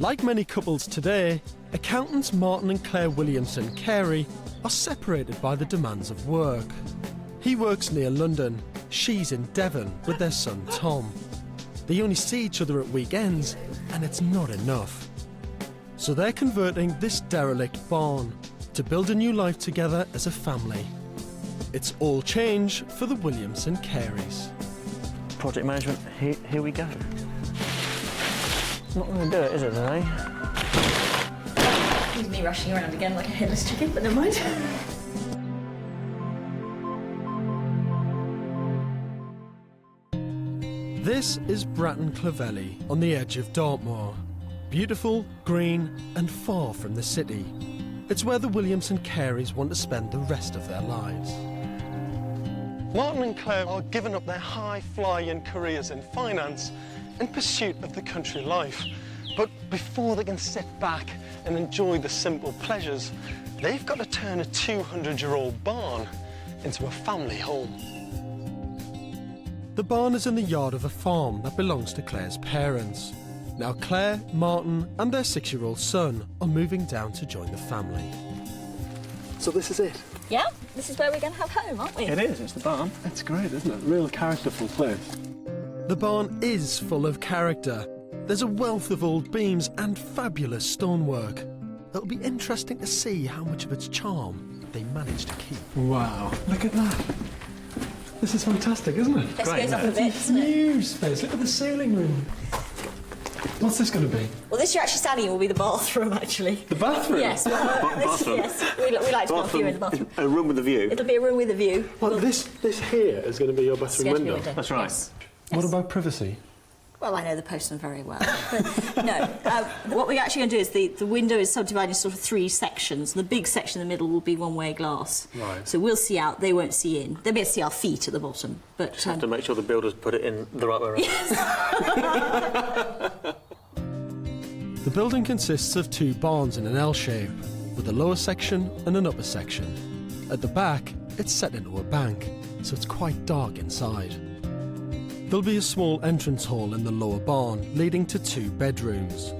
Like many couples today, accountants Martin and Claire Williamson Carey are separated by the demands of work. He works near London, she's in Devon with their son Tom. They only see each other at weekends, and it's not enough. So they're converting this derelict barn to build a new life together as a family. It's all change for the Williamson Careys. Project management, here we go. Not going to do it, is it, today? Here's me rushing around again like a headless chicken, but never mind. This is Bratton Clovelly on the edge of Dartmoor. Beautiful, green and far from the city. It's where the Williamson Careys want to spend the rest of their lives. Martin and Claire are giving up their high-flying careers in finance in pursuit of the country life. But before they can sit back and enjoy the simple pleasures, they've got to turn a 200-year-old barn into a family home. The barn is in the yard of a farm that belongs to Claire's parents. Now Claire, Martin and their 6-year-old son are moving down to join the family. So this is it? Yeah, this is where we're going to have home, aren't we? It is, it's the barn. It's great, isn't it? Real characterful place. The barn is full of character. There's a wealth of old beams and fabulous stonework. It'll be interesting to see how much of its charm they manage to keep. Wow, look at that. This is fantastic, isn't it? This goes up a bit, doesn't it? Huge space. Look at the ceiling room. What's this going to be? Well, this you're actually standing in will be the bathroom, actually. The bathroom? Yes. Bathroom? Yes. We like to put a view in the bathroom. A room with a view? It'll be a room with a view. Well, this here is going to be your bathroom window. That's right. Yes. What about privacy? Well, I know the postman very well. But no, what we're actually going to do is the window is subdivided into sort of 3 sections. The big section in the middle will be one-way glass. Right. So we'll see out, they won't see in. They'll be able to see our feet at the bottom. But just have to make sure the builders put it in the right way around. Yes. The building consists of 2 barns in an L shape, with a lower section and an upper section. At the back, it's set into a bank, so it's quite dark inside. There'll be a small entrance hall in the lower barn, leading to 2 bedrooms.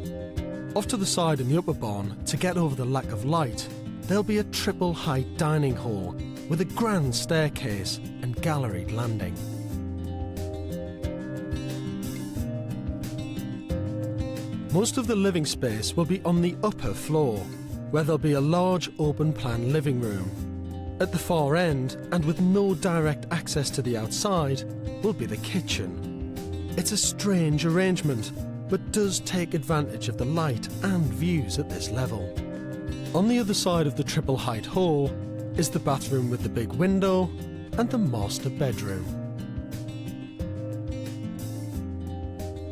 Off to the side in the upper barn, to get over the lack of light, there'll be a triple-height dining hall with a grand staircase and galleried landing. Most of the living space will be on the upper floor, where there'll be a large open-plan living room. At the far end, and with no direct access to the outside, will be the kitchen. It's a strange arrangement, but does take advantage of the light and views at this level. On the other side of the triple-height hall is the bathroom with the big window and the master bedroom.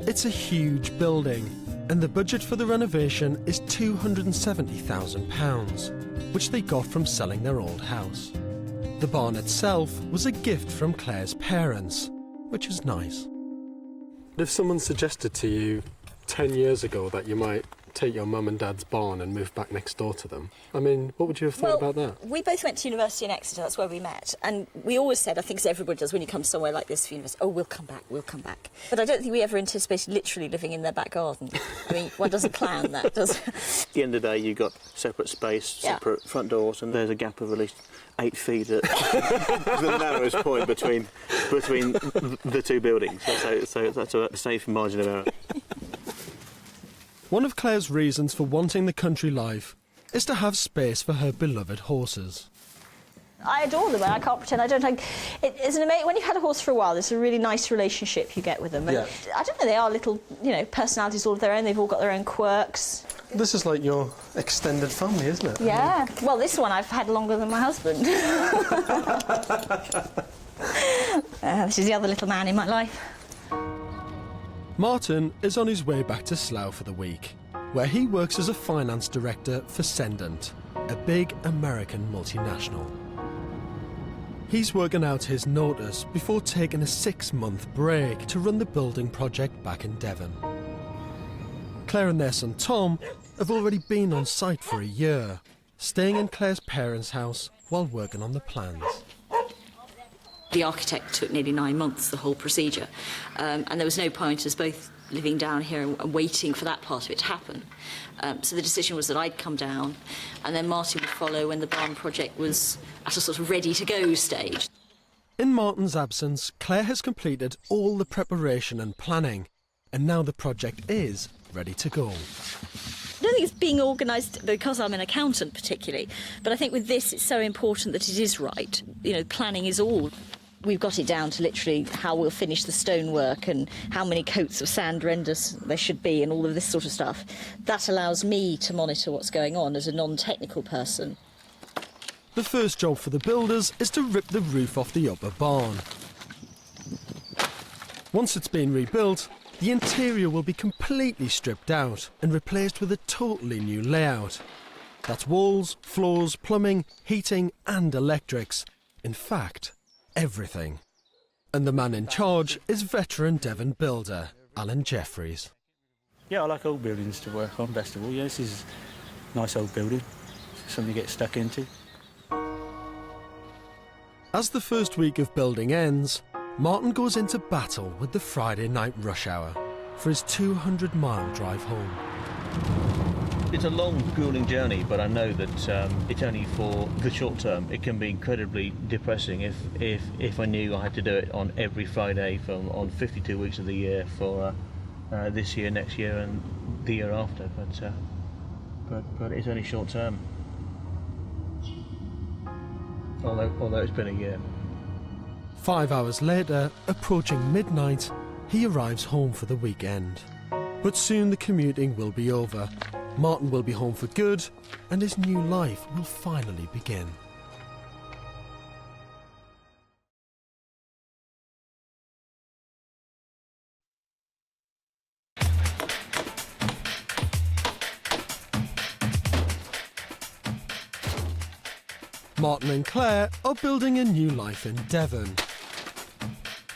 It's a huge building, and the budget for the renovation is £270,000, which they got from selling their old house. The barn itself was a gift from Claire's parents, which is nice. If someone suggested to you 10 years ago that you might take your mum and dad's barn and move back next door to them, I mean, what would you have thought about that? We both went to university in Exeter, that's where we met, and we always said, I think as everybody does when you come somewhere like this for university, oh, we'll come back. But I don't think we ever anticipated literally living in their back garden. I mean, one doesn't plan that, does it? At the end of the day, you've got separate space, separate front doors, and there's a gap of at least 8 feet at the narrowest point between the 2 buildings. So that's a safe margin of error. One of Claire's reasons for wanting the country life is to have space for her beloved horses. I adore them, and I can't pretend I don't. It's an amazing. When you've had a horse for a while, there's a really nice relationship you get with them. And I don't know, they are little, personalities all of their own. They've all got their own quirks. This is like your extended family, isn't it? Yeah. Well, this one I've had longer than my husband. This is the other little man in my life. Martin is on his way back to Slough for the week, where he works as a finance director for Sendant, a big American multinational. He's working out his notice before taking a 6-month break to run the building project back in Devon. Claire and their son Tom have already been on site for a year, staying in Claire's parents' house while working on the plans. The architect took nearly 9 months, the whole procedure, and there was no point, as both living down here and waiting for that part of it to happen. So the decision was that I'd come down, and then Martin would follow when the barn project was at a sort of ready-to-go stage. In Martin's absence, Claire has completed all the preparation and planning, and now the project is ready to go. I don't think it's being organised because I'm an accountant particularly, but I think with this it's so important that it is right. You know, planning is all. We've got it down to literally how we'll finish the stonework and how many coats of sand renders there should be and all of this sort of stuff. That allows me to monitor what's going on as a non-technical person. The first job for the builders is to rip the roof off the upper barn. Once it's been rebuilt, the interior will be completely stripped out and replaced with a totally new layout. That's walls, floors, plumbing, heating and electrics. In fact, everything. And the man in charge is veteran Devon builder, Alan Jeffries. Yeah, I like old buildings to work on, best of all. Yeah, this is a nice old building, something to get stuck into. As the first week of building ends, Martin goes into battle with the Friday night rush hour for his 200-mile drive home. It's a long, grueling journey, but I know that it's only for the short term. It can be incredibly depressing if I knew I had to do it on every Friday on 52 weeks of the year for this year, next year and the year after. But it's only short term. Although it's been a year. 5 hours later, approaching midnight, he arrives home for the weekend. But soon the commuting will be over. Martin will be home for good, and his new life will finally begin. Martin and Claire are building a new life in Devon.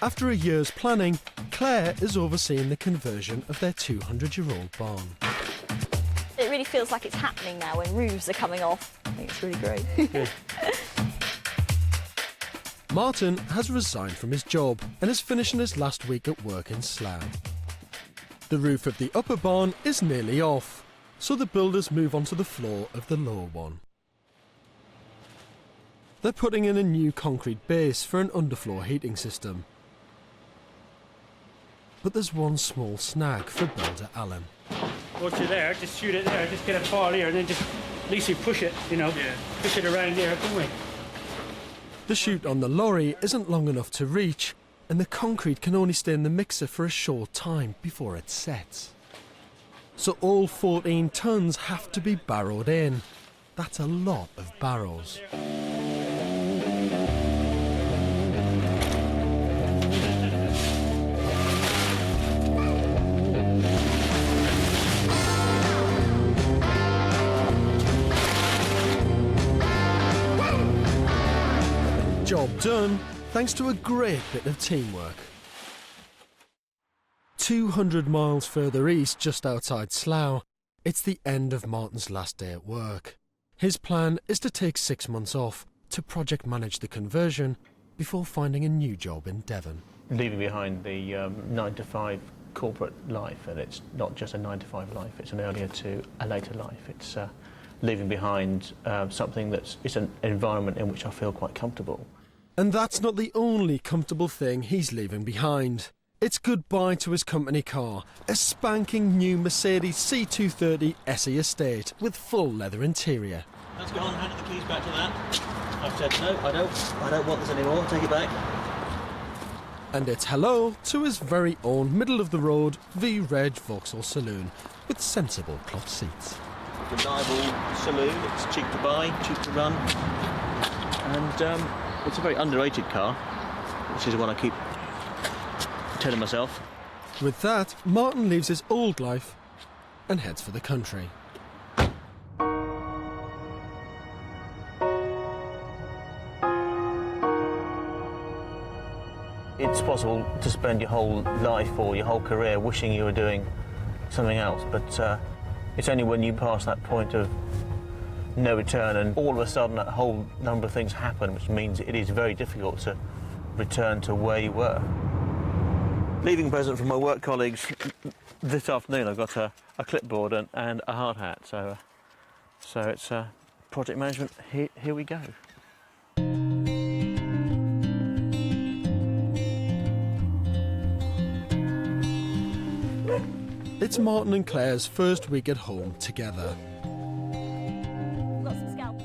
After a year's planning, Claire is overseeing the conversion of their 200-year-old barn. It really feels like it's happening now when roofs are coming off. I think it's really great. Martin has resigned from his job and is finishing his last week at work in Slough. The roof of the upper barn is nearly off, so the builders move on to the floor of the lower one. They're putting in a new concrete base for an underfloor heating system. But there's one small snag for builder Alan. Once you're there, just shoot it there, just get a file here and then just at least you push it, you know, push it around there, don't we? The chute on the lorry isn't long enough to reach, and the concrete can only stay in the mixer for a short time before it sets. So all 14 tons have to be barrowed in. That's a lot of barrows. Job done, thanks to a great bit of teamwork. 200 miles further east, just outside Slough, it's the end of Martin's last day at work. His plan is to take 6 months off to project manage the conversion before finding a new job in Devon. Leaving behind the 9-to-5 corporate life, and it's not just a 9-to-5 life, it's an earlier to a later life. It's leaving behind something it's an environment in which I feel quite comfortable. And that's not the only comfortable thing he's leaving behind. It's goodbye to his company car, a spanking new Mercedes C230 SE Estate with full leather interior. Let's go on, hand the keys back to that. I've said no, I don't want this anymore, take it back. And it's hello to his very own middle-of-the-road V-Reg Vauxhall saloon with sensible cloth seats. Reliable saloon, it's cheap to buy, cheap to run, and it's a very underrated car, which is what I keep telling myself. With that, Martin leaves his old life and heads for the country. It's possible to spend your whole life or your whole career wishing you were doing something else, but it's only when you pass that point of no return and all of a sudden a whole number of things happen, which means it is very difficult to return to where you were. leaving present from my work colleagues this afternoon. I've got a clipboard and a hard hat, so it's project management. Here we go. It's Martin and Claire's first week at home together.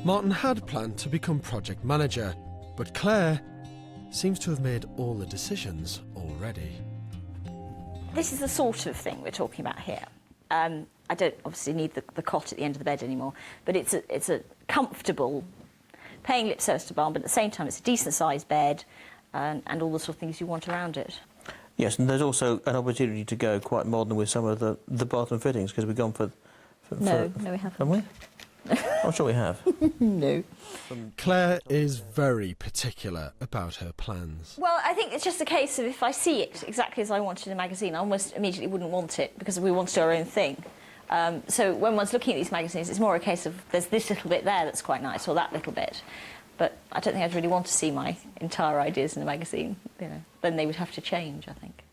Martin had planned to become project manager, but Claire seems to have made all the decisions already. This is the sort of thing we're talking about here. I don't obviously need the cot at the end of the bed anymore, but it's a comfortable, paying lip service to barn, but at the same time it's a decent-sized bed and all the sort of things you want around it. Yes, and there's also an opportunity to go quite modern with some of the bathroom fittings, because we've gone for No, we haven't. Have we? I'm sure we have. No. Claire is very particular about her plans. Well, I think it's just a case of if I see it exactly as I want it in a magazine, I almost immediately wouldn't want it because we want to do our own thing. So when one's looking at these magazines, it's more a case of there's this little bit there that's quite nice, or that little bit. But I don't think I'd really want to see my entire ideas in a magazine. You know, then they would have to change, I think.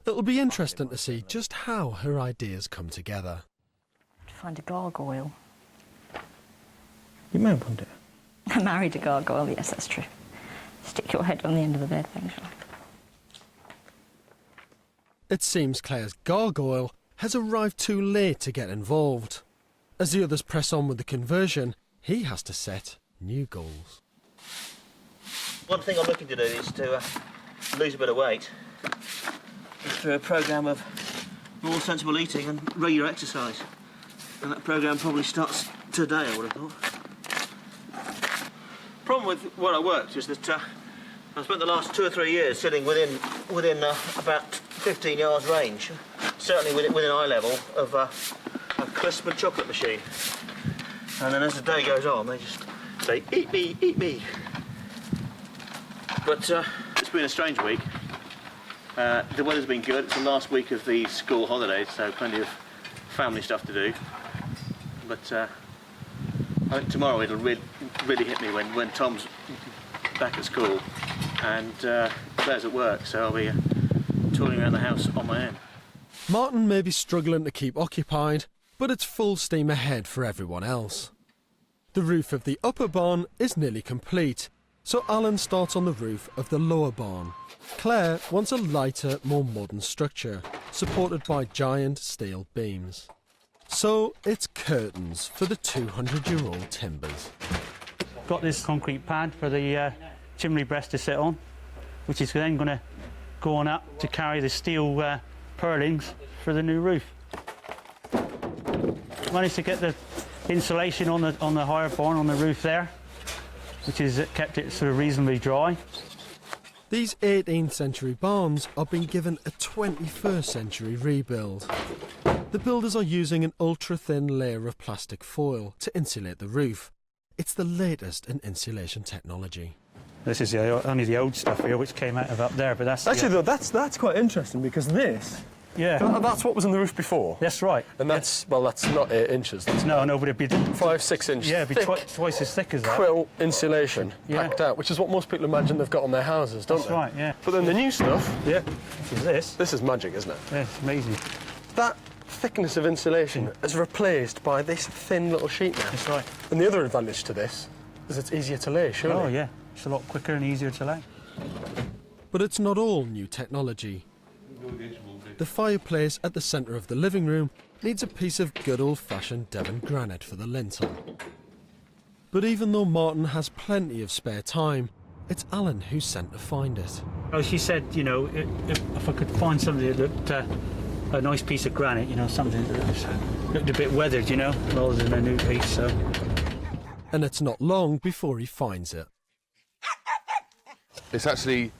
It'll be interesting to see just how her ideas come together. To find a gargoyle. You may have wanted it. I married a gargoyle, yes, that's true. Stick your head on the end of the bed, things like. It seems Claire's gargoyle has arrived too late to get involved. As the others press on with the conversion, he has to set new goals. One thing I'm looking to do is to lose a bit of weight through a programme of more sensible eating and regular exercise. And that programme probably starts today, I would have thought. Problem with where I worked is that I spent the last 2 or 3 years sitting within about 15 yards range, certainly within eye level of a crisp and chocolate machine. And then as the day goes on, they just say, "Eat me, eat me." But it's been a strange week. The weather's been good. It's the last week of the school holidays, so plenty of family stuff to do. But I think tomorrow it'll really hit me when Tom's back at school and Claire's at work, so I'll be touring around the house on my own. Martin may be struggling to keep occupied, but it's full steam ahead for everyone else. The roof of the upper barn is nearly complete, so Alan starts on the roof of the lower barn. Claire wants a lighter, more modern structure, supported by giant steel beams. So it's curtains for the 200-year-old timbers. Got this concrete pad for the chimney breast to sit on, which is then going to go on up to carry the steel purlins for the new roof. Managed to get the insulation on the higher barn on the roof there, which has kept it sort of reasonably dry. These 18th century barns are being given a 21st century rebuild. The builders are using an ultra-thin layer of plastic foil to insulate the roof. It's the latest in insulation technology. This is only the old stuff here, which came out of up there, but that's... Actually, though, that's quite interesting, because this... Yeah. That's what was on the roof before. That's right. And that's, well, that's not 8 inches. That's no, but it'd be... 5-6 inches. Yeah, it'd be twice as thick as that. Quilt insulation packed out, which is what most people imagine they've got on their houses, don't they? That's right, yeah. But then the new stuff... Yeah, which is this. This is magic, isn't it? Yeah, it's amazing. That thickness of insulation is replaced by this thin little sheet now. That's right. And the other advantage to this is it's easier to lay, surely. Oh, yeah. It's a lot quicker and easier to lay. But it's not all new technology. The fireplace at the centre of the living room needs a piece of good old-fashioned Devon granite for the lintel. But even though Martin has plenty of spare time, it's Alan who's sent to find it. Oh, she said, you know, if I could find something that looked a nice piece of granite, you know, something that looked a bit weathered, you know, rather than a new piece, so... And it's not long before he finds it. It's actually...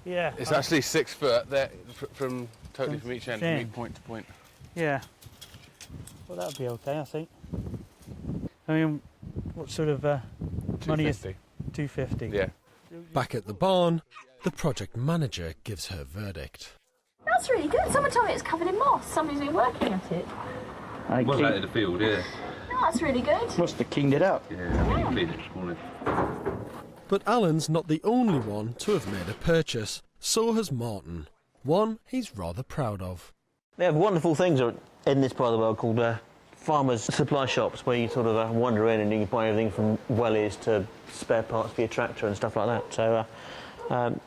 Yeah. It's actually 6 foot there, from each end, from each point to point. Yeah. Well, that'll be okay, I think. I mean, what sort of money is... 250. Yeah. Back at the barn, the project manager gives her verdict. That's really good. Someone told me it's covered in moss. Somebody's been working at it. It was out in the field, yeah. No, that's really good. Must have cleaned it up. Yeah, I cleaned it this morning. But Alan's not the only one to have made a purchase, so has Martin. One he's rather proud of. They have wonderful things in this part of the world called farmers' supply shops, where you sort of wander in and you can buy everything from wellies to spare parts for your tractor and stuff like that. So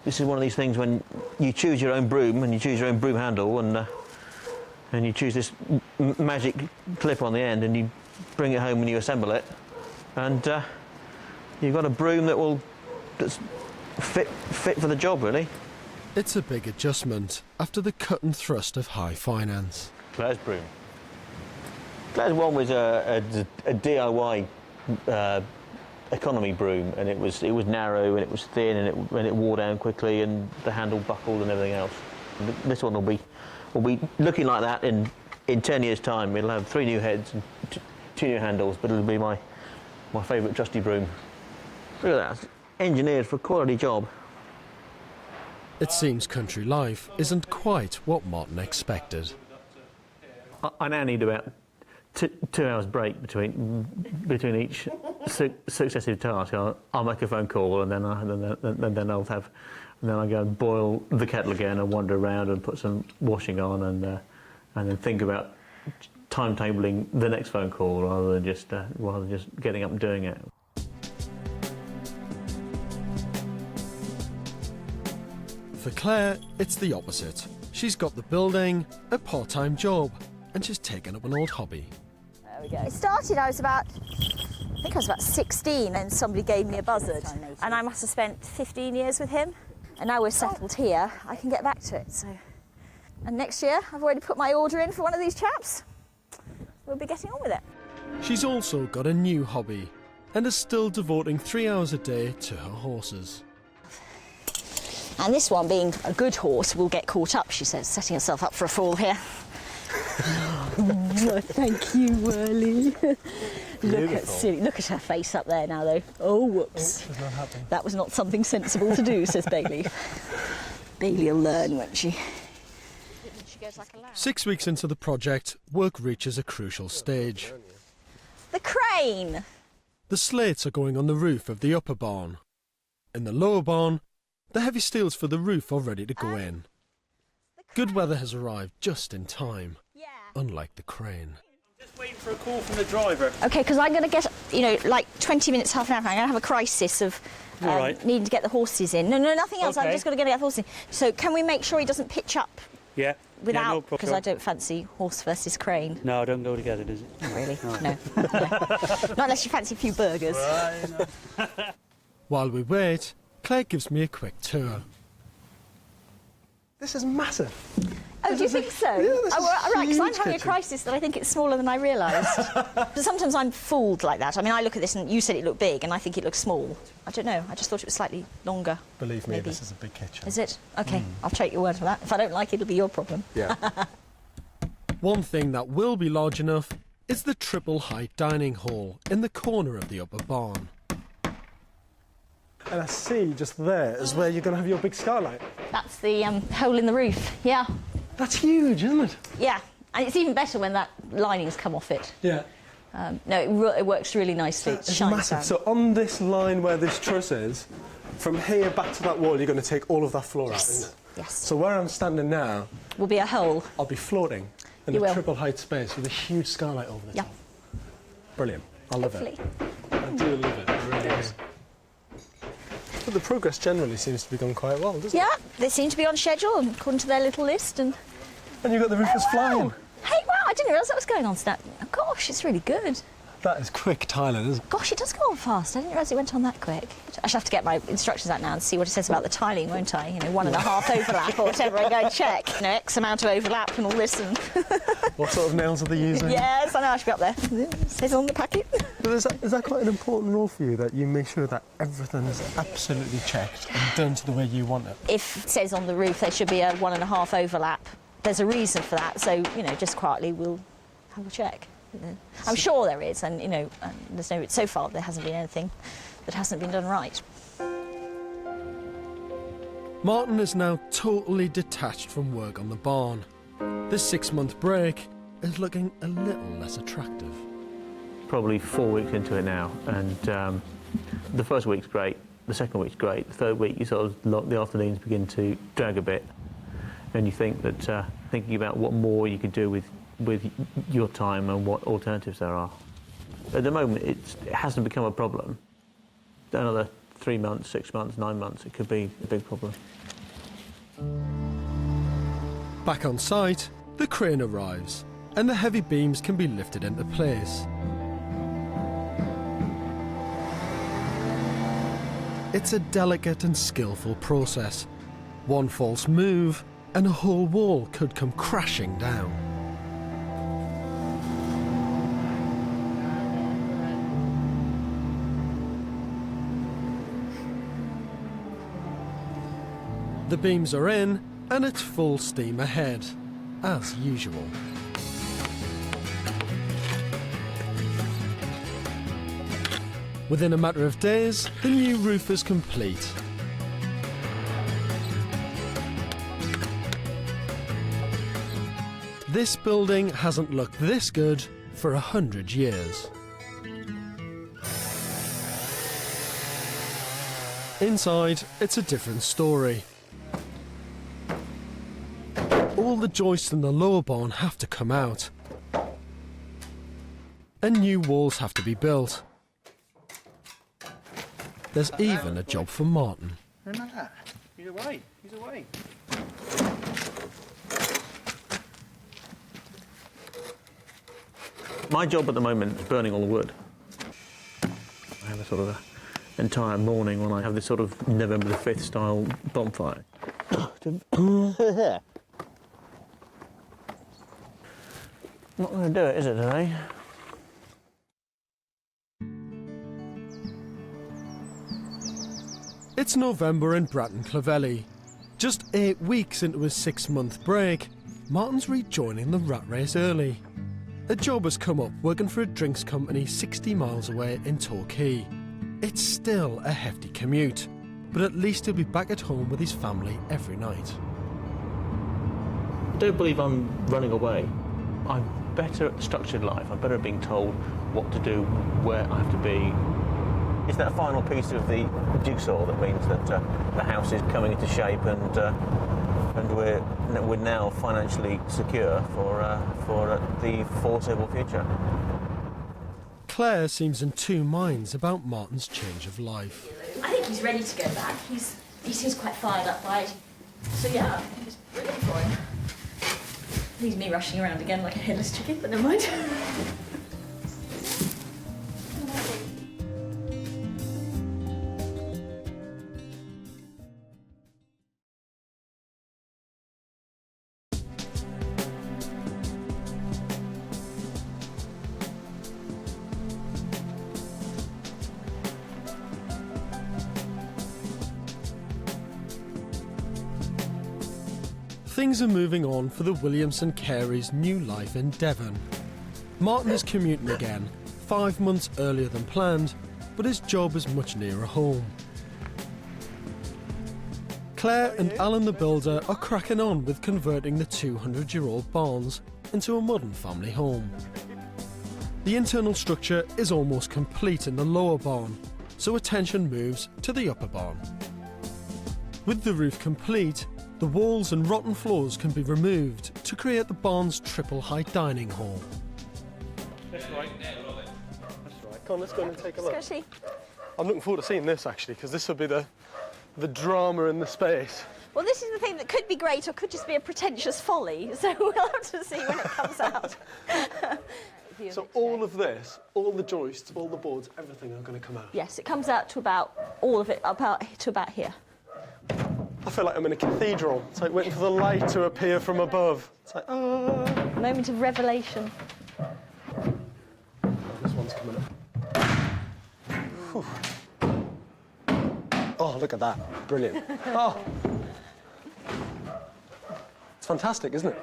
this is one of these things when you choose your own broom and you choose your own broom handle and you choose this magic clip on the end and you bring it home and you assemble it, and you've got a broom that's fit for the job, really. It's a big adjustment after the cut and thrust of high finance. Claire's broom. Claire's one was a DIY economy broom, and it was narrow and it was thin and it wore down quickly and the handle buckled and everything else. This one will be looking like that in 10 years' time. It'll have 3 new heads and 2 new handles, but it'll be my favourite trusty broom. Look at that, it's engineered for a quality job. It seems country life isn't quite what Martin expected. I now need about 2 hours break between each successive task. I'll make a phone call and then I'll go and boil the kettle again and wander around and put some washing on and then think about timetabling the next phone call rather than just getting up and doing it. For Claire, it's the opposite. She's got the building, a part-time job, and she's taken up an old hobby. There we go. It started, I think I was about 16, and somebody gave me a buzzard. And I must have spent 15 years with him. And now we're settled here, I can get back to it. So, and next year, I've already put my order in for one of these chaps. We'll be getting on with it. She's also got a new hobby and is still devoting 3 hours a day to her horses. And this one, being a good horse, will get caught up, she says, setting herself up for a fall here. Oh, thank you, Whirly. Look at her face up there now, though. Oh, whoops. She's not happy. That was not something sensible to do, says Bailey. Bailey will learn, won't she? She goes like a lamb. 6 weeks into the project, work reaches a crucial stage. The crane! The slates are going on the roof of the upper barn. In the lower barn, the heavy steels for the roof are ready to go in. Good weather has arrived just in time, unlike the crane. Just waiting for a call from the driver. OK, because I'm going to get, like 20 minutes, half an hour, I'm going to have a crisis of needing to get the horses in. No, nothing else, Okay. I'm just going to get the horses in. So can we make sure he doesn't pitch up Yeah. without, because I don't fancy horse versus crane. No, don't go together, does it? Really? No. Not unless you fancy a few burgers. While we wait, Claire gives me a quick tour. This is massive. Oh, do you think so? Yeah, this is right, because I'm huge having a kitchen. crisis that I think it's smaller than I realised. But sometimes I'm fooled like that. I mean, I look at this and you said it looked big and I think it looks small. I don't know, I just thought it was slightly longer. Believe me, maybe. this is a big kitchen. Is it? OK, I'll take your word for that. If I don't like it, it'll be your problem. Yeah. One thing that will be large enough is the triple height dining hall in the corner of the upper barn. And I see just there is where you're going to have your big skylight. That's the hole in the roof, yeah. That's huge, isn't it? Yeah, and it's even better when that lining's come off it. Yeah. No, it works really nicely. It It's shines massive. down. So on this line where this truss is, from here back to that wall, you're going to take all of that floor out, isn't it? Yes. So where I'm standing now, Will be a hole. I'll be floating in You a will. triple height space with a huge skylight over the Yeah. top. Brilliant. I love Hopefully. it. I do love it. I really do. But the progress generally seems to be going quite well, doesn't it? Yeah, they seem to be on schedule according to their little list. And And you've got the roofers flying. hey, wow, I didn't realise that was going on. So gosh, it's really good. That is quick tiling, isn't it? Gosh, it does go on fast. I didn't realise it went on that quick. I shall have to get my instructions out now and see what it says about the tiling, won't I? You know, 1.5 overlap or whatever, and go and check. You know, X amount of overlap and all this. And What sort of nails are they using? yes, I know, I should be up there. It says on the packet. But is that quite an important role for you, that you make sure that everything is absolutely checked and done to the way you want it? If it says on the roof there should be a 1.5 overlap, there's a reason for that. So, you know, just quietly we'll have a check. You know. I'm sure there is, and, you know, there's no... So far, there hasn't been anything that hasn't been done right. Martin is now totally detached from work on the barn. This 6-month break is looking a little less attractive. Probably 4 weeks into it now, and the first week's great. The second week's great. The third week, you sort of the afternoons begin to drag a bit, and you think that thinking about what more you could do with your time and what alternatives there are. At the moment, it hasn't become a problem. Another 3 months, 6 months, 9 months, it could be a big problem. Back on site, the crane arrives, and the heavy beams can be lifted into place. It's a delicate and skillful process. One false move, and a whole wall could come crashing down. The beams are in, and it's full steam ahead, as usual. Within a matter of days, the new roof is complete. This building hasn't looked this good for 100 years. Inside, it's a different story. All the joists in the lower barn have to come out, and new walls have to be built. There's even a job for Martin. Remember that? He's away. He's away. My job at the moment is burning all the wood. I have a sort of entire morning when I have this sort of November the 5th style bonfire. Not going to do it, is it, today? It's November in Bratton Clovelly. Just 8 weeks into his 6-month break, Martin's rejoining the rat race early. A job has come up working for a drinks company 60 miles away in Torquay. It's still a hefty commute, but at least he'll be back at home with his family every night. I don't believe I'm running away. I'm better at structured life. I'm better at being told what to do, where I have to be. It's that final piece of the jigsaw that means that the house is coming into shape and we're now financially secure for the foreseeable future. Claire seems in two minds about Martin's change of life. I think he's ready to go back. He seems quite fired up by it. So yeah, I think it's brilliant for him. Leaves me rushing around again like a headless chicken, but never mind. Things are moving on for the Williamson Careys' new life in Devon. Martin is commuting again, 5 months earlier than planned, but his job is much nearer home. Claire and Alan the builder are cracking on with converting the 200-year-old barns into a modern family home. The internal structure is almost complete in the lower barn, so attention moves to the upper barn. With the roof complete, the walls and rotten floors can be removed to create the barn's triple-height dining hall. That's right. That's right. Come on, let's go in and take a look. Let's go see. I'm looking forward to seeing this, actually, because this will be the drama in the space. Well, this is the thing that could be great or could just be a pretentious folly, so we'll have to see when it comes out. So all of this, all the joists, all the boards, everything are going to come out? Yes, it comes out to about, all of it, about to about here. I feel like I'm in a cathedral. It's like waiting for the light to appear from above. It's like, ah. Moment of revelation. This one's coming up. Whew. Oh, look at that. Brilliant. Oh. It's fantastic, isn't it?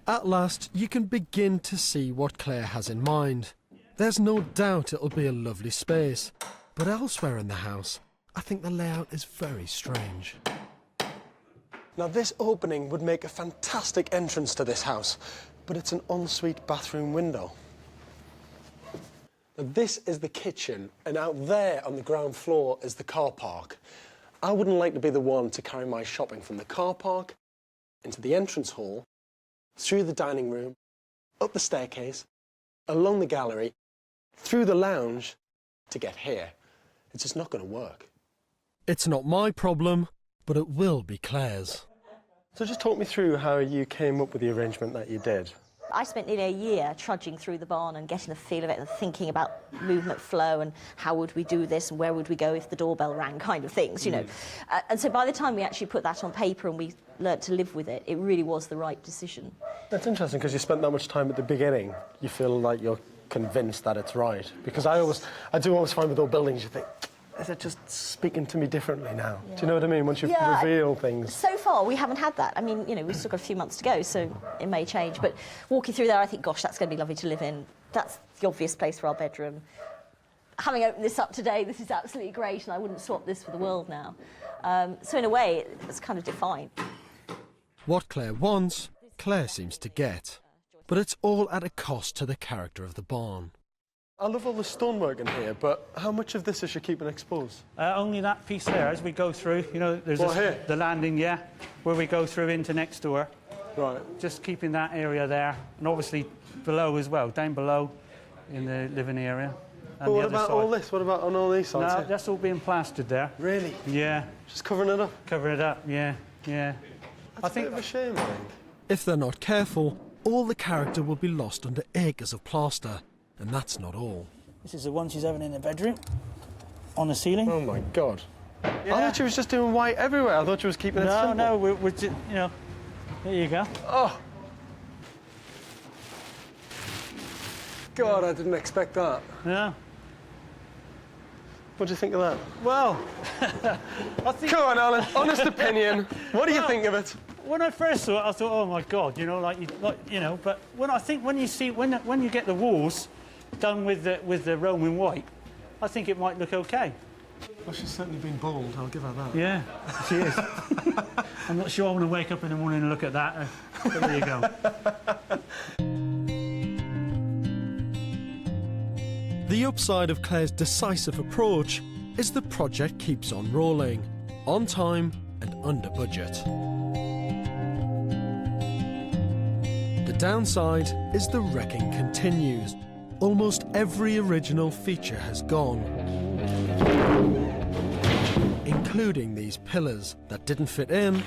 At last, you can begin to see what Claire has in mind. There's no doubt it'll be a lovely space, but elsewhere in the house, I think the layout is very strange. Now, this opening would make a fantastic entrance to this house, but it's an ensuite bathroom window. Now, this is the kitchen, and out there on the ground floor is the car park. I wouldn't like to be the one to carry my shopping from the car park into the entrance hall, through the dining room, up the staircase, along the gallery, through the lounge to get here. It's just not going to work. It's not my problem, but it will be Claire's. So just talk me through how you came up with the arrangement that you did. I spent nearly a year trudging through the barn and getting the feel of it and thinking about movement flow and how would we do this and where would we go if the doorbell rang, kind of things, you know. And so by the time we actually put that on paper and we learnt to live with it, it really was the right decision. That's interesting because you spent that much time at the beginning. You feel like you're convinced that it's right. Because I do always find with all buildings, you think, is it just speaking to me differently now? Yeah. Do you know what I mean? Once you reveal things. So far, we haven't had that. I mean, you know, we've still got a few months to go, so it may change. But walking through there, I think, gosh, that's going to be lovely to live in. That's the obvious place for our bedroom. Having opened this up today, this is absolutely great, and I wouldn't swap this for the world now. So in a way, it's kind of defined. What Claire wants, Claire seems to get. But it's all at a cost to the character of the barn. I love all the stonework in here, but how much of this is she keeping exposed? Only that piece there, as we go through, you know, there's the landing, where we go through into next door. Right. Just keeping that area there, and obviously below as well, down below in the living area. But what about all this? What about on all these sides? No, here? that's all being plastered there. Really? Yeah. Just covering it up? Covering it up, yeah. That's a bit of a shame, I think. If they're not careful, all the character will be lost under acres of plaster. And that's not all. This is the one she's having in the bedroom, on the ceiling. Oh my God. Yeah. I thought she was just doing white everywhere. I thought she was keeping it simple. No, we're just, you know, there you go. Oh. God, I didn't expect that. No. What do you think of that? Well, I think... Come on, Alan, honest opinion. What do you think of it? When I first saw it, I thought, oh my God, you know, like you know. But when you get the walls done with the Roman white, I think it might look okay. Well, she's certainly been bold. I'll give her that. Yeah, she is. I'm not sure I want to wake up in the morning and look at that. But there you go. The upside of Claire's decisive approach is the project keeps on rolling, on time and under budget. The downside is the wrecking continues. Almost every original feature has gone, including these pillars that didn't fit in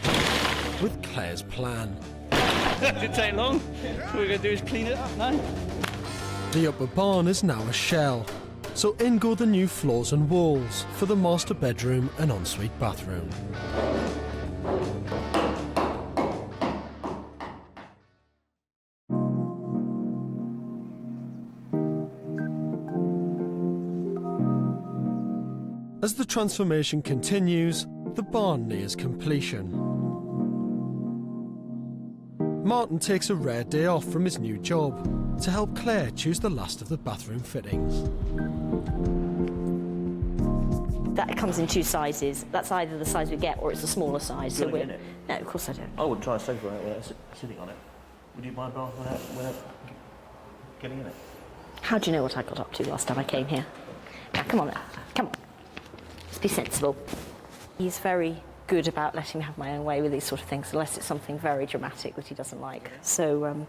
with Claire's plan. That didn't take long. What we're going to do is clean it up now. The upper barn is now a shell, so in go the new floors and walls for the master bedroom and ensuite bathroom. As the transformation continues, the barn nears completion. Martin takes a rare day off from his new job to help Claire choose the last of the bathroom fittings. That comes in two sizes. That's either the size we get or it's a smaller size. So we're... No, of course I don't. I wouldn't try and sofa it without sitting on it. Would you buy a bath without getting in it? How do you know what I got up to last time I came here? Now, come on. Let's be sensible. He's very good about letting me have my own way with these sort of things, unless it's something very dramatic that he doesn't like. So,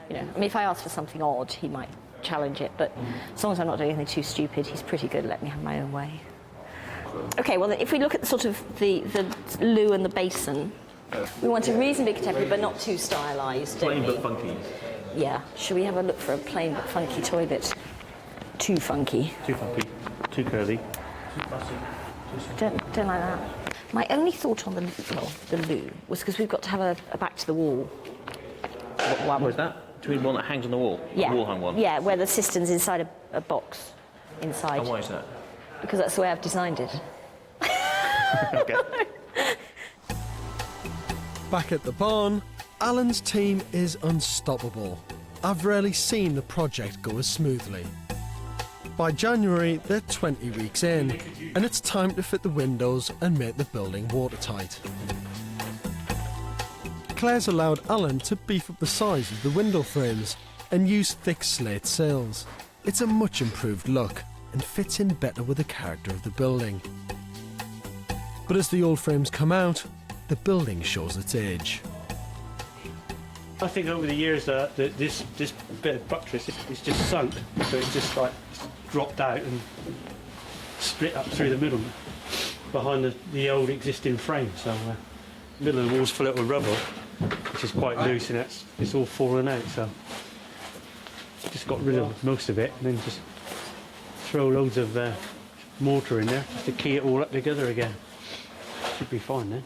you know, I mean, if I ask for something odd, he might challenge it, but as long as I'm not doing anything too stupid, he's pretty good at letting me have my own way. Okay, well, if we look at the sort of the loo and the basin, we want it reasonably contemporary, but not too stylised, don't we? Plain but funky. Yeah. Should we have a look for a plain but funky toilet? Too funky. Too funky. Too curly. Don't like that. My only thought on the loo was because we've got to have a back to the wall. What is that? Do you mean one that hangs on the wall? Yeah. The wall hung one? Yeah, where the cistern's inside a box. Inside. And why is that? Because that's the way I've designed it. Okay. Back at the barn, Alan's team is unstoppable. I've rarely seen the project go as smoothly. By January, they're 20 weeks in, and it's time to fit the windows and make the building watertight. Claire's allowed Alan to beef up the size of the window frames and use thick slate sills. It's a much improved look and fits in better with the character of the building. But as the old frames come out, the building shows its age. I think over the years this bit of buttress is just sunk, so it's just like dropped out and split up through the middle behind the old existing frame. So the middle of the wall's full of rubble, which is quite loose, and it's all fallen out. So just got rid of most of it, and then just throw loads of mortar in there to key it all up together again. Should be fine then.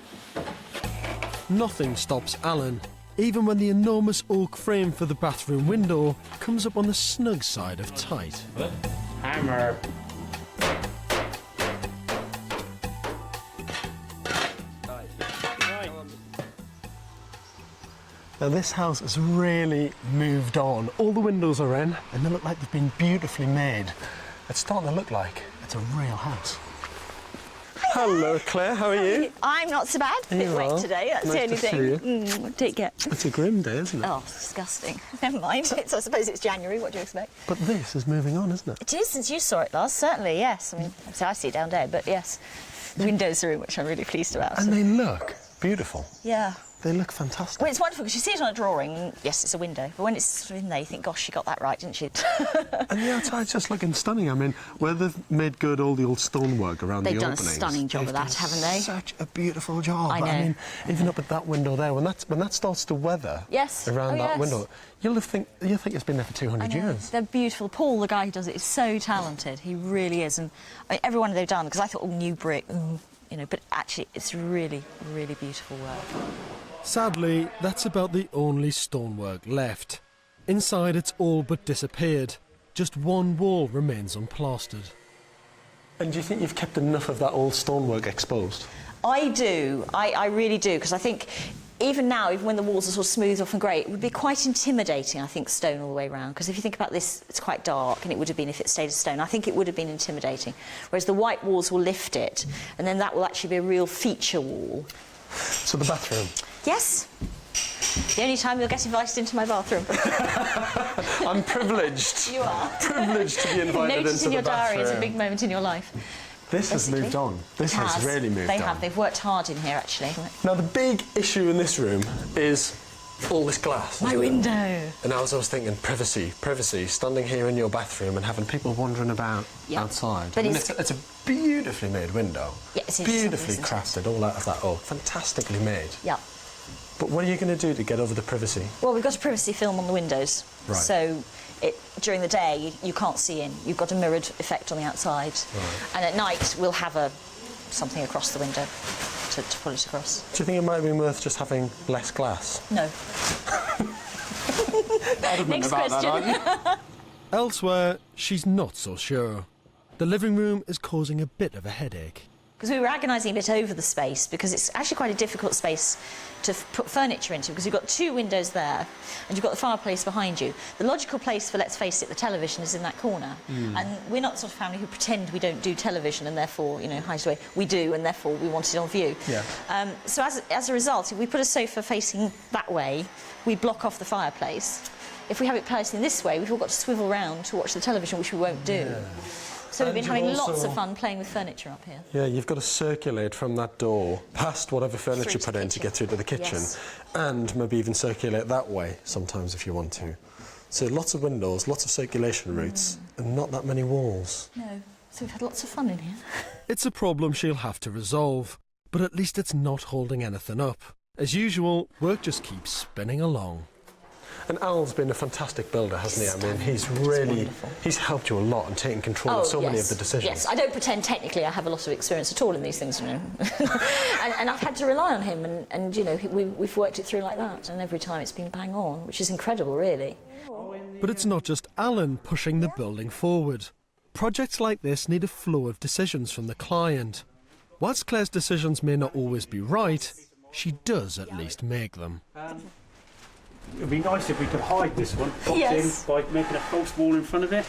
Nothing stops Alan, even when the enormous oak frame for the bathroom window comes up on the snug side of tight. Hammer. Now this house has really moved on. All the windows are in and they look like they've been beautifully made. It's starting to look like it's a real house. Hello, Claire, how are you? I'm not so bad. A bit wet today, that's the only thing. Take care. It's a grim day, isn't it? Oh, disgusting. Never mind. I suppose it's January, what do you expect? But this is moving on, isn't it? It is, since you saw it last, certainly, yes. I mean, obviously I see it down there, but yes. The windows are in, which I'm really pleased about. And they look beautiful. Yeah. They look fantastic. Well, it's wonderful because you see it on a drawing, and yes, it's a window, but when it's in there, you think, gosh, she got that right, didn't she? And the outside's just looking stunning. I mean, where they've made good all the old stonework around the openings. They've done a stunning job of that, haven't they? Such a beautiful job. I know. I mean, even up at that window there, when that starts to weather around that window, you'll think it's been there for 200 years. They're beautiful. Paul, the guy who does it, is so talented. He really is. And I mean, every one they've done, because I thought, new brick, you know, but actually it's really, really beautiful work. Sadly, that's about the only stonework left. Inside, it's all but disappeared. Just one wall remains unplastered. And do you think you've kept enough of that old stonework exposed? I do. I really do, because I think even now, even when the walls are sort of smooth off and grey, it would be quite intimidating, I think, stone all the way around. Because if you think about this, it's quite dark, and it would have been if it stayed as stone. I think it would have been intimidating. Whereas the white walls will lift it, and then that will actually be a real feature wall. So the bathroom? Yes. The only time you'll get invited into my bathroom. I'm privileged. You are. Privileged to be invited Notice into in your the bathroom. diary is a big moment in your life. This has moved on. This has really moved on. They have. They've worked hard in here, actually. Now, the big issue in this room is all this glass. My window. And I was thinking, privacy, standing here in your bathroom and having people wandering about outside. But it's a beautifully made window. Yeah, it's beautifully crafted, all out of that oak. Fantastically made. Yeah. But what are you going to do to get over the privacy? Well, we've got a privacy film on the windows. Right. So during the day, you can't see in. You've got a mirrored effect on the outside. Right. And at night, we'll have something across the window to pull it across. Do you think it might be worth just having less glass? No. Next question. Elsewhere, she's not so sure. The living room is causing a bit of a headache. Because we were agonising a bit over the space, because it's actually quite a difficult space to put furniture into, because you've got two windows there and you've got the fireplace behind you. The logical place for, let's face it, the television is in that corner. And we're not the sort of family who pretend we don't do television and therefore, you know, hide it away. We do, and therefore we want it on view. Yeah. So as a result, if we put a sofa facing that way, we block off the fireplace. If we have it placed in this way, we've all got to swivel round to watch the television, which we won't do. Yeah. So we've been having lots of fun playing with furniture up here. Yeah, you've got to circulate from that door past whatever furniture you put in to get through to the kitchen. Yes. And maybe even circulate that way sometimes if you want to. So lots of windows, lots of circulation routes, and not that many walls. No, so we've had lots of fun in here. It's a problem she'll have to resolve, but at least it's not holding anything up. As usual, work just keeps spinning along. And Al's been a fantastic builder, hasn't he? I mean, he's helped you a lot and taken control of so many of the decisions. Yes, I don't pretend technically I have a lot of experience at all in these things, you know. and I've had to rely on him, and you know, we've worked it through like that, and every time it's been bang on, which is incredible, really. But it's not just Alan pushing the building forward. Projects like this need a flow of decisions from the client. Whilst Claire's decisions may not always be right, she does at least make them. It would be nice if we could hide this one in by making a false wall in front of it,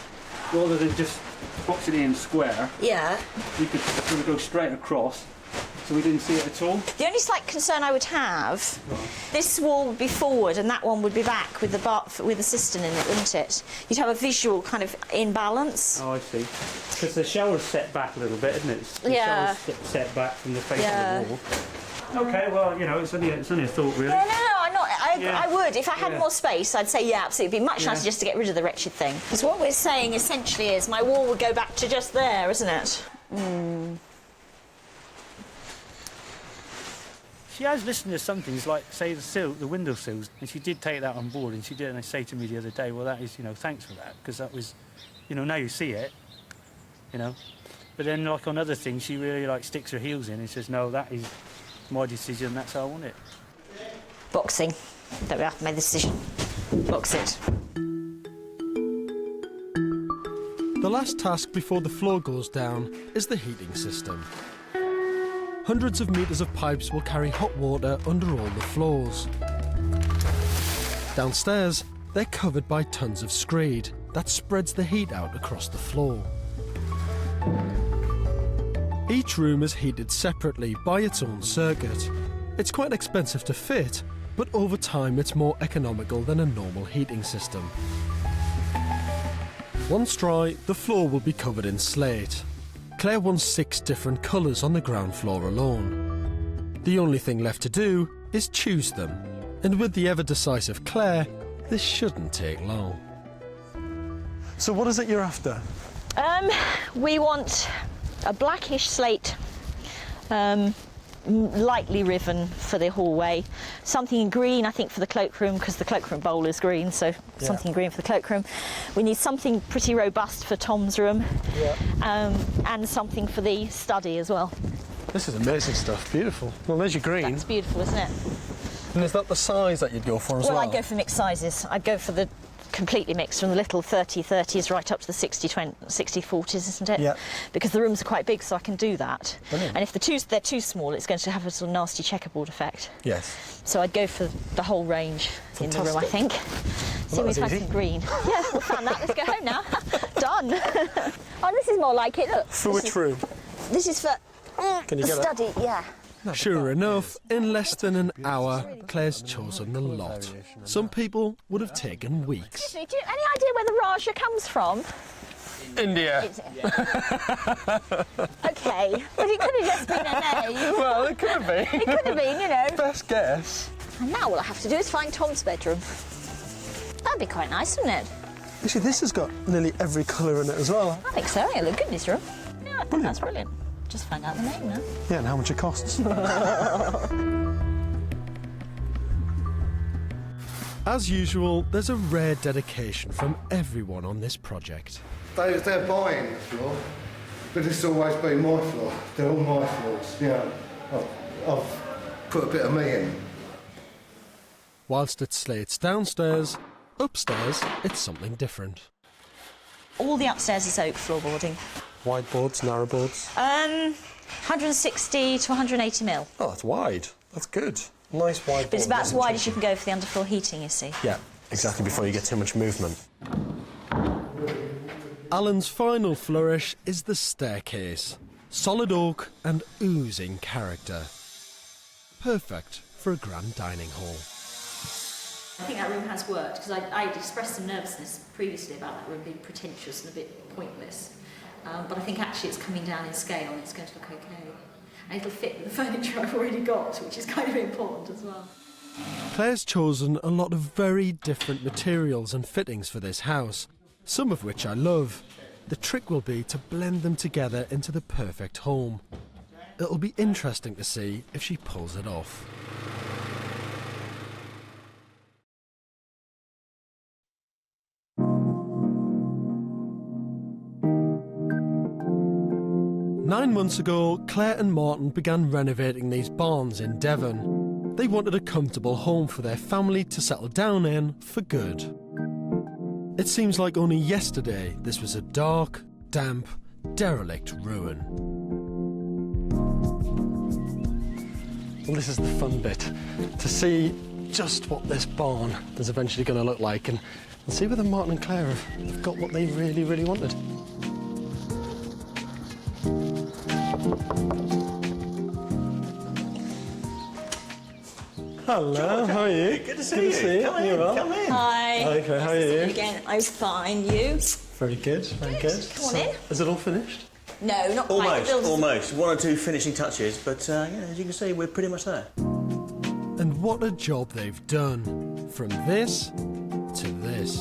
rather than just boxing it in square. Yeah. We could sort of go straight across So we didn't see it at all? The only slight concern I would have, this wall would be forward and that one would be back with the cistern in it, wouldn't it? You'd have a visual kind of imbalance. Oh, I see. Because the shower's set back a little bit, isn't it? The Yeah. shower's set back from the face of the wall. Okay, well, you know, it's only a thought, really. No, I'm not. Yeah. I would. If I had more space, I'd say, yeah, absolutely. It'd be much nicer just to get rid of the wretched thing. Because what we're saying essentially is my wall would go back to just there, isn't it? She has listened to some things, like, say, the windowsills, and she did take that on board, and she did say to me the other day, well, that is, you know, thanks for that, because that was, you know, now you see it, you know. But then, like, on other things, she really, like, sticks her heels in and says, no, that is my decision, that's how I want it. Boxing. Don't we have to make the decision? Box it. The last task before the floor goes down is the heating system. Hundreds of metres of pipes will carry hot water under all the floors. Downstairs, they're covered by tons of screed that spreads the heat out across the floor. Each room is heated separately by its own circuit. It's quite expensive to fit, but over time it's more economical than a normal heating system. Once dry, the floor will be covered in slate. Claire wants 6 different colours on the ground floor alone. The only thing left to do is choose them, and with the ever-decisive Claire, this shouldn't take long. So what is it you're after? We want a blackish slate, lightly riven for the hallway. Something in green, I think, for the cloakroom, because the cloakroom bowl is green, so something green for the cloakroom. We need something pretty robust for Tom's room, and something for the study as well. This is amazing stuff, beautiful. Well, there's your green. That's beautiful, isn't it? And is that the size that you'd go for as well? Well, I'd go for mixed sizes. I'd go for the completely mixed, from the little 30-30s right up to the 60-40s, isn't it? Yeah. Because the rooms are quite big, so I can do that. Brilliant. And if they're too small, it's going to have a sort of nasty checkerboard effect. Yes. So I'd go for the whole range in the room, I think. Well, See, we've had some green. Yeah, we found that. Let's go home now. Done. Oh, this is more like it. Look. For which room? This is for Can you the get it? study. Yeah. Sure enough, in less than an hour, Claire's chosen the lot. Some people would have taken weeks. Excuse me, do you have any idea where the Raja comes from? India. Okay, but it could have just been a name. Well, it could have been. It could have been, you know. Best guess. And now all I have to do is find Tom's bedroom. That'd be quite nice, wouldn't it? Actually, this has got nearly every colour in it as well. I think so. Yeah, look good in this room. Yeah, that's brilliant. Just find out the name now. Yeah, and how much it costs. As usual, there's a rare dedication from everyone on this project. They're buying the floor, but it's always been my floor. They're all my floors. Yeah, I've put a bit of me in. Whilst it's slates downstairs, upstairs it's something different. All the upstairs is oak floorboarding. Wide boards, narrow boards. 160 to 180 mil. Oh, that's wide. That's good. Nice wide board. But it's about as wide as you can go for the underfloor heating, you see. Yeah, exactly, before you get too much movement. Alan's final flourish is the staircase. Solid oak and oozing character. Perfect for a grand dining hall. I think that room has worked, because I'd expressed some nervousness previously about that room being pretentious and a bit pointless. But I think actually it's coming down in scale and it's going to look okay. And it'll fit with the furniture I've already got, which is kind of important as well. Claire's chosen a lot of very different materials and fittings for this house, some of which I love. The trick will be to blend them together into the perfect home. It'll be interesting to see if she pulls it off. Nine months ago, Claire and Martin began renovating these barns in Devon. They wanted a comfortable home for their family to settle down in for good. It seems like only yesterday this was a dark, damp, derelict ruin. Well, this is the fun bit, to see just what this barn is eventually going to look like and see whether Martin and Claire have got what they really, really wanted. Hello, how are you? Good to see you. Come in, come in. Hi. Hi, Claire, how are you? Again, I'm fine. You? Very good, very good. Come on in. Is it all finished? No, not quite. Almost, The builders- almost. One or two finishing touches, but yeah, as you can see, we're pretty much there. And what a job they've done. From this to this.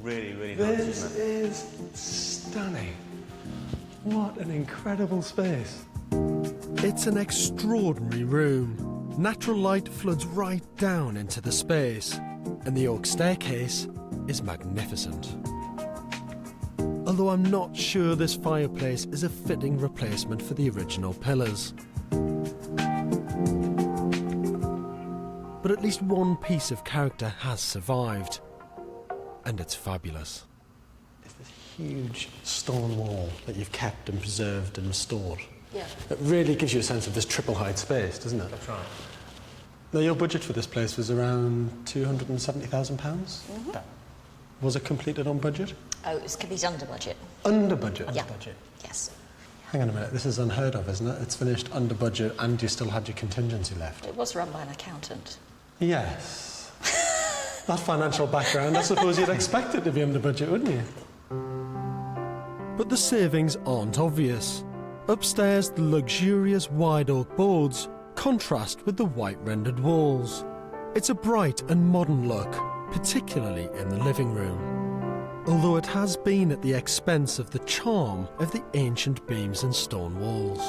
Really, really nice, This isn't it? is stunning. What an incredible space. It's an extraordinary room. Natural light floods right down into the space, and the oak staircase is magnificent. Although I'm not sure this fireplace is a fitting replacement for the original pillars. But at least one piece of character has survived, and it's fabulous. It's this huge stone wall that you've kept and preserved and restored. Yeah. It really gives you a sense of this triple height space, doesn't it? That's right. Now, your budget for this place was around £270,000? Was it completed on budget? Oh, it was completely under budget. Under budget? Yeah. Under budget. Yes. Hang on a minute, this is unheard of, isn't it? It's finished under budget and you still had your contingency left. It was run by an accountant. Yes. That financial background, I suppose you'd expect it to be under budget, wouldn't you? But the savings aren't obvious. Upstairs, the luxurious wide oak boards contrast with the white rendered walls. It's a bright and modern look, particularly in the living room. Although it has been at the expense of the charm of the ancient beams and stone walls.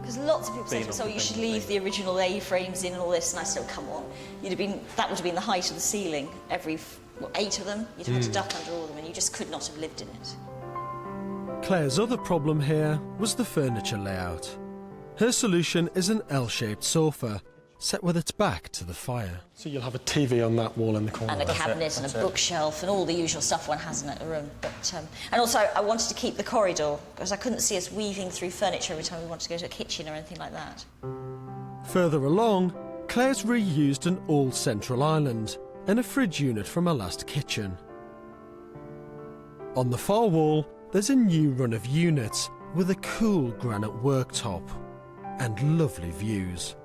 Because lots of people say to me, Being "Oh, on you the should thing, leave the original A-frames in and all this," and I said, "Oh, come on. That would have been the height of the ceiling. Every, 8 of them, you'd have had to duck under all of them, and you just could not have lived in it." Claire's other problem here was the furniture layout. Her solution is an L-shaped sofa, set with its back to the fire. So you'll have a TV on that wall in the corner. And a cabinet and a bookshelf and all the usual stuff one has in a room. But, and also, I wanted to keep the corridor, because I couldn't see us weaving through furniture every time we wanted to go to a kitchen or anything like that. Further along, Claire's reused an old central island and a fridge unit from her last kitchen. On the far wall, there's a new run of units with a cool granite worktop and lovely views.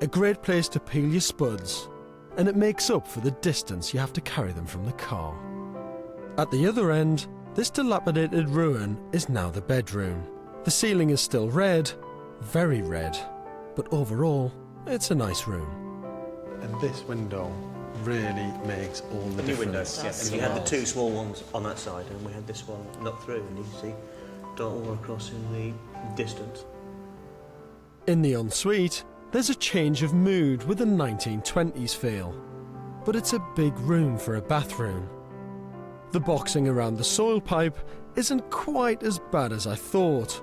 A great place to peel your spuds, and it makes up for the distance you have to carry them from the car. At the other end, this dilapidated ruin is now the bedroom. The ceiling is still red, very red, but overall, it's a nice room. And this window really makes all the New window, difference. yeah. And you had the two small ones on that side, and we had this one knocked through, and you can see Dartmoor across in the distance. In the ensuite, there's a change of mood with a 1920s feel, but it's a big room for a bathroom. The boxing around the soil pipe isn't quite as bad as I thought,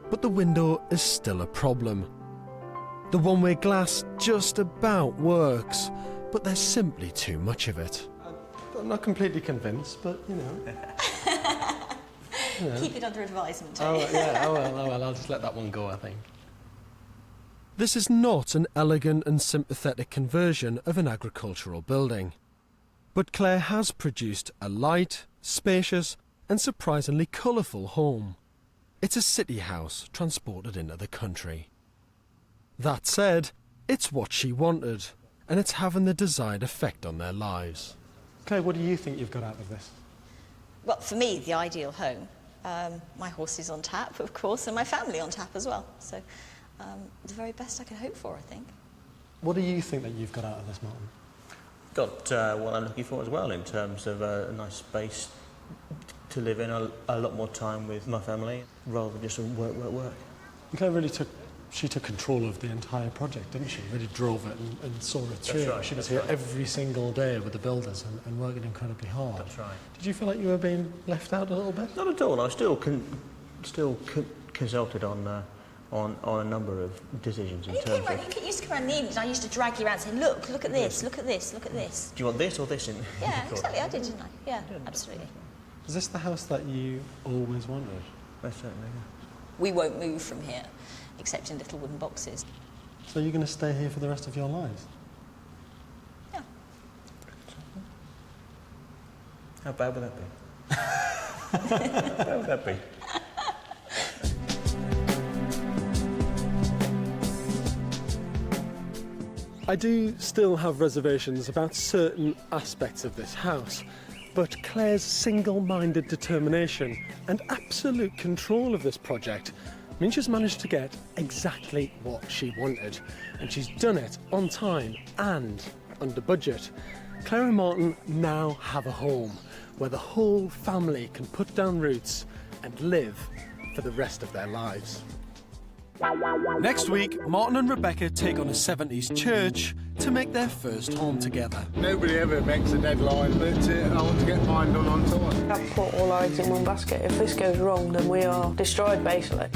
but the window is still a problem. The one-way glass just about works, but there's simply too much of it. I'm not completely convinced, but you know. Keep it under advisement. Oh, yeah, oh well, I'll just let that one go, I think. This is not an elegant and sympathetic conversion of an agricultural building. But Claire has produced a light, spacious and surprisingly colourful home. It's a city house transported into the country. That said, it's what she wanted, and it's having the desired effect on their lives. Claire, what do you think you've got out of this? Well, for me, the ideal home. My horse is on tap, of course, and my family on tap as well. So the very best I could hope for, I think. What do you think that you've got out of this, Martin? Got what I'm looking for as well in terms of a nice space to live in, a lot more time with my family rather than just work. Claire really took control of the entire project, didn't she? Really drove it and saw it through. right, She was that's here right. every single day with the builders and working incredibly hard. That's right. Did you feel like you were being left out a little bit? Not at all. I still consulted on a number of decisions in You terms of. you used to come around in the evenings, and I used to drag you around and say, look at this, look at this, look at this. Do you want this or this in? Yeah, exactly, I did, didn't I? Yeah, absolutely. Is this the house that you always wanted? Most certainly. We won't move from here, except in little wooden boxes. So you're going to stay here for the rest of your lives? Yeah. How bad would that be? Where would that be? I do still have reservations about certain aspects of this house, but Claire's single-minded determination and absolute control of this project means she's managed to get exactly what she wanted, and she's done it on time and under budget. Claire and Martin now have a home where the whole family can put down roots and live for the rest of their lives. Next week, Martin and Rebecca take on a 70s church to make their first home together. Nobody ever makes a deadline, but I want to get mine done on time. I've put all our eggs in one basket. If this goes wrong, then we are destroyed, basically.